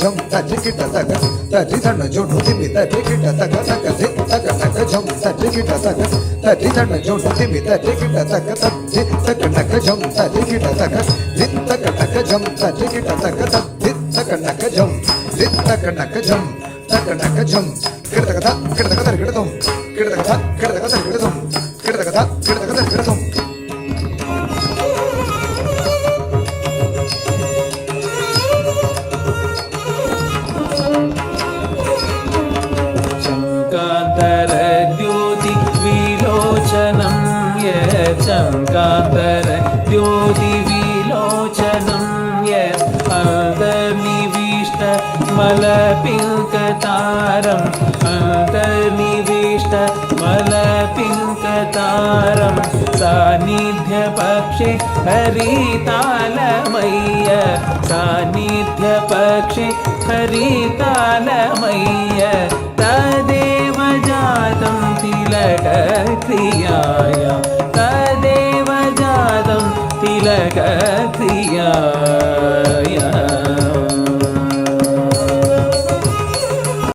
झम तजिकिट तक तजि धन जोनु दिबि तजिकिट तक तक धिक तक तक झम तजिकिट तक तजि धन जोनु दिबि तजिकिट तक तजि तक तक झम तजिकिट तक धिक तक तक झम तजिकिट तक धिक तक तक झम धिक तक तक झम तक तक झम किड़तक था किड़तक तर किड़तुम किड़तक था किड़तक तर किड़तुम किड़तक था किड़तक तर किड़तुम शङ्कातर द्योतिविलोचनं अन्तर्निविष्ट मलपिङ्कतारम् अन्तर्निविष्ट मलपिङ्कतारं सान्निध्यपक्षे हरितालमय्य सान्निध्यपक्षे हरितालमय्य तदेव जातं तिलकक्रियाया तदेव जातं तिलकक्रियाया